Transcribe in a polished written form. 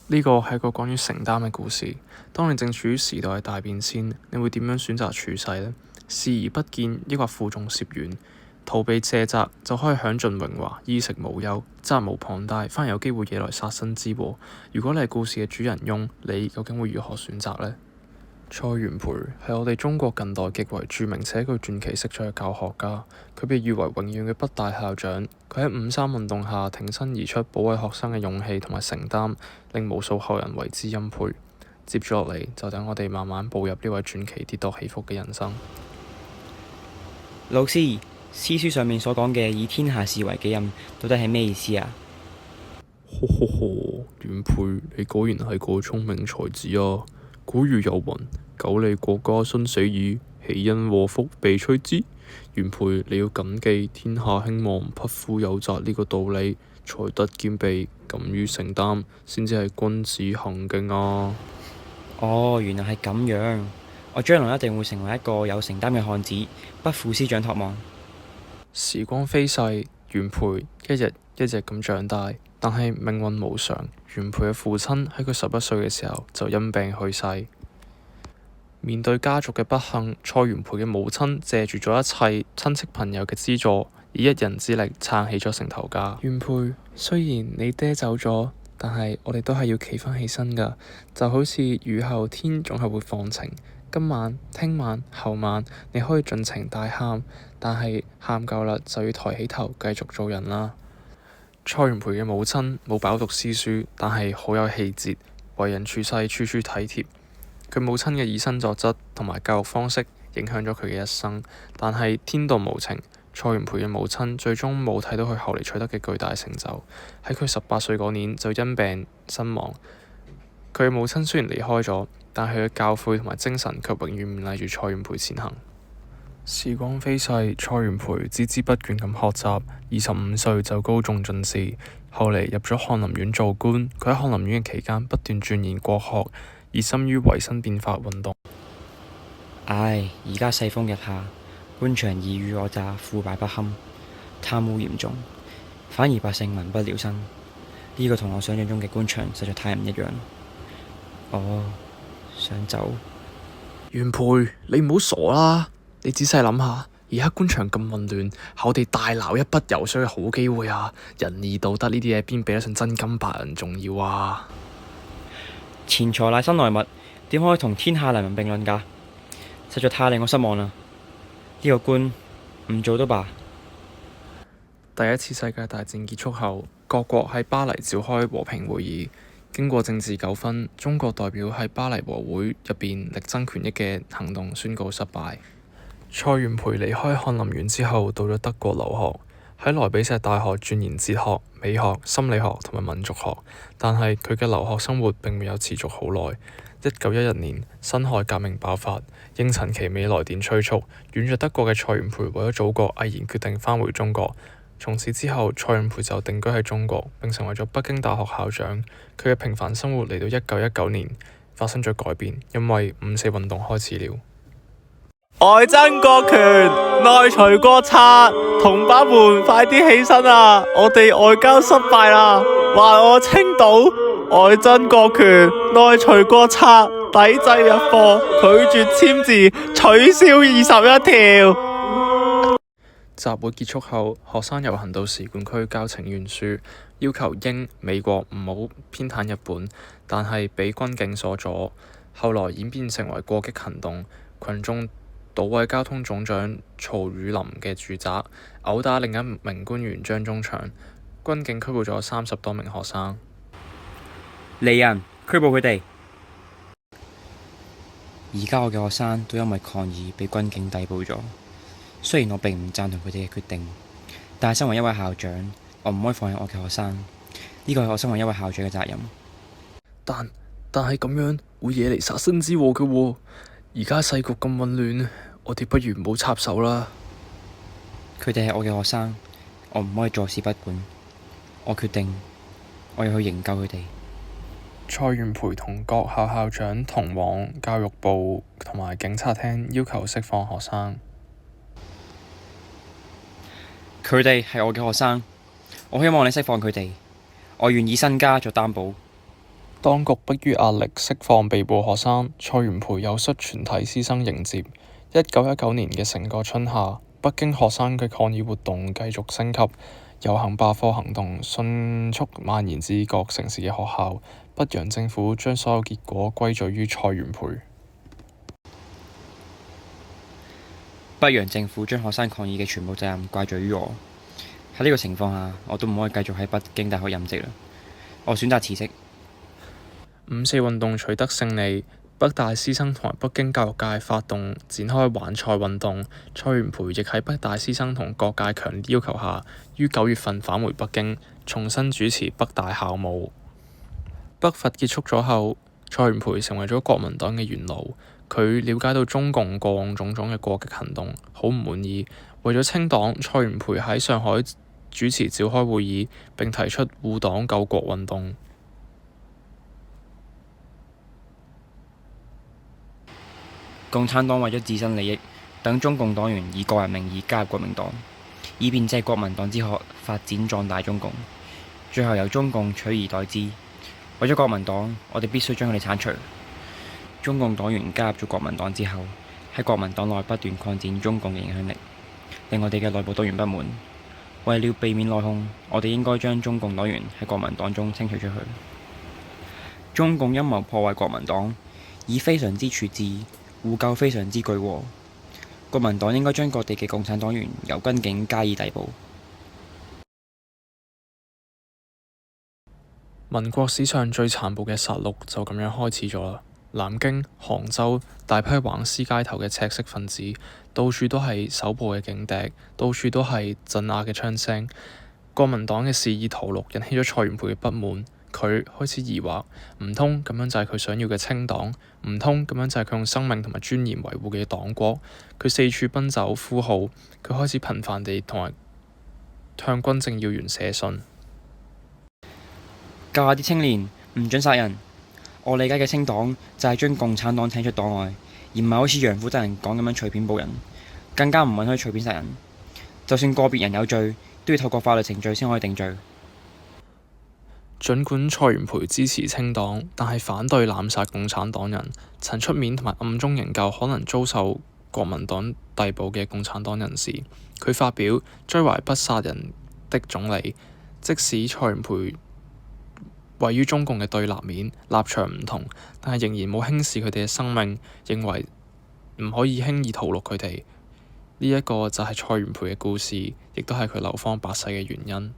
呢個係個關於承擔嘅故事。當你正處於時代嘅大變遷，你會點樣選擇處世呢？視而不見，抑或負重涉遠？逃避卸責就可以享盡榮華，衣食無憂，責無旁貸，反而有機會惹來殺身之禍。如果你係故事嘅主人翁，你究竟會如何選擇呢？蔡元培係我哋中國近代極為著名且具傳奇色彩嘅教學家，佢被譽為永遠嘅北大校長。佢喺五三運動下挺身而出，保衛學生嘅勇氣同埋承擔，令無數後人為之欽佩。接住落嚟，就等我哋慢慢步入呢位傳奇跌宕起伏嘅人生。老師，詩書上面所講嘅以天下事為己任，到底係咩意思啊？呵呵呵，元培，你果然係個聰明才子啊！古語有云：苟利國家生死以，豈因禍福避趨之。元培，你要謹記天下興亡，匹夫有責呢個道理，才德兼備，敢於承擔，先至係君子行徑啊！哦，原來係咁樣，我將來一定會成為一個有承擔嘅漢子，不負師長託望。時光飛逝，元培一日一日咁長大，但係命運無常。元培嘅父親喺佢11歲嘅時候就因病去世。面對家族嘅不幸，蔡元培嘅母親借住咗一切親戚朋友嘅資助，以一人之力撐起咗成頭家。元培，雖然你爹走咗，但係我哋都係要企返起身㗎。就好似雨後天總係會放晴，今晚、聽晚、後晚你可以盡情大喊，但係喊夠啦就要抬起頭繼續做人啦。蔡元培嘅母親冇飽讀詩書，但係好有氣節，為人處世處處體貼。佢母親嘅以身作則同埋教育方式影響咗佢嘅一生，但係天道無情，蔡元培嘅母親最終冇睇到佢後嚟取得嘅巨大成就，喺佢18歲嗰年就因病身亡。佢嘅母親雖然離開咗，但係佢嘅教誨同埋精神卻永遠勉勵住蔡元培前行。時光飛逝，蔡元培孜孜不倦咁學習，25歲就高中進士，後嚟入咗翰林院做官。佢喺翰林院嘅期間不斷鑽研國學，熱心於維新變法運動。唉，而家世風日下，官場爾虞我詐，腐敗不堪，貪污嚴重，反而百姓民不聊生。呢個同我想象中嘅官場實在太唔一樣。哦，想走？元培，你唔好傻啦！你仔細諗下，而家官場咁混亂，係我哋大撈一筆油水嘅好機會啊！仁義道德呢啲嘢邊比得上真金白銀重要啊？錢財乃身外物，點可以同天下黎民並論㗎？實在太令我失望啦！呢個官唔做都罷。第一次世界大戰結束後，各國喺巴黎召開和平會議。經過政治糾紛，中國代表喺巴黎和會入邊力爭權益嘅行動宣告失敗。蔡元培離開翰林院之後，到咗德國留學，喺萊比錫大學鑽研哲學、美學、心理學同埋民族學。但係佢嘅留學生活並未有持續好耐。1911年，辛亥革命爆發，應陳其美來電催促，遠在德國嘅蔡元培為咗祖國，毅然決定返回中國。從此之後，蔡元培就定居喺中國，並成為咗北京大學校長。佢嘅平凡生活嚟到1919年發生咗改變，因為五四運動開始了。外爭國權，內除國賊，同胞們快啲起身啊！我哋外交失敗啦，還我青島！外爭國權，內除國賊，抵制日貨，拒絕簽字，取消21條。集會結束後，學生遊行到使館區交請願書，要求英、美國唔好偏袒日本，但係被軍警所阻。後來演變成為過激行動，群眾搗毀交通總長曹汝霖嘅住宅，毆打另一名官員張宗祥，軍警拘捕咗30多名學生。嚟人，拘捕佢哋！而家我嘅學生都因為抗議被軍警逮捕咗。雖然我並唔贊同佢哋嘅決定，但係身為一位校長，我唔可以放棄我嘅學生。呢個係我身為一位校長嘅責任。但係咁樣會惹嚟殺身之禍嘅喎。而家世局咁混亂，我哋不如唔好插手啦。佢哋係我嘅學生，我唔可以坐視不管。我決定，我要去營救佢哋。蔡元培同各校校長同往教育部同埋警察廳，要求釋放學生。佢哋係我嘅學生，我希望你釋放佢哋。我願意身家作擔保。當局迫於壓力釋放被捕學生，蔡元培又率全體師生迎接。1919年嘅成個春夏，北京學生嘅抗議活動繼續升級，遊行罷課行動迅速蔓延至各城市嘅學校。北洋政府將所有結果歸罪於蔡元培。北洋政府將學生抗議嘅全部責任怪罪於我。喺呢個情況下，我都唔可以繼續喺北京大學任職啦。我選擇辭職。五四運動取得勝利，北大師生同埋北京教育界發動展開還蔡運動。蔡元培亦喺北大師生同各界強烈要求下，於9月份返回北京，重新主持北大校務。北伐結束咗後，蔡元培成為咗國民黨嘅元老。佢了解到中共過往種種嘅過激行動，好唔滿意。為咗清黨，蔡元培喺上海主持召開會議，並提出護黨救國運動。共產黨為咗自身利益，等中共黨員以個人名義加入國民黨，以便借國民黨之學發展壯大中共，最後由中共取而代之。為咗國民黨，我哋必須將佢哋剷除。中共黨員加入咗國民黨之後，喺國民黨內不斷擴展中共嘅影響力，令我哋嘅內部黨員不滿。為了避免內訌，我哋應該將中共黨員喺國民黨中清除出去。中共陰謀破壞國民黨，以非常之處置，護救非常之巨禍。國民黨應該將各地嘅共產黨員由軍警加以逮捕。民國史上最殘暴嘅殺戮就咁樣開始咗啦。南京、杭州大批橫屍街頭嘅赤色分子，到處都係手部嘅警笛，到處都係鎮壓嘅槍聲。國民黨嘅肆意屠戮引起咗蔡元培嘅不滿，佢開始疑惑，唔通咁樣就係佢想要嘅清黨？唔通咁樣就係佢用生命同埋尊嚴維護嘅黨國？佢四處奔走呼號，佢開始頻繁地同埋向軍政要員寫信，教下啲青年唔准殺人。我理解嘅清黨就係將共產黨請出黨外，而唔係好似楊虎等人講咁樣隨便捕人，更加唔允許隨便殺人。就算個別人有罪，都要透過法律程序先可以定罪。儘管蔡元培支持清黨，但係反對濫殺共產黨人，曾出面同埋暗中營救可能遭受國民黨逮捕嘅共產黨人士。佢發表追懷不殺人的總理，即使蔡元培位於中共嘅對立面，立場唔同，但係仍然冇輕視佢哋嘅生命，認為唔可以輕易屠戮佢哋。呢一個就係蔡元培嘅故事，亦都係佢流芳百世嘅原因。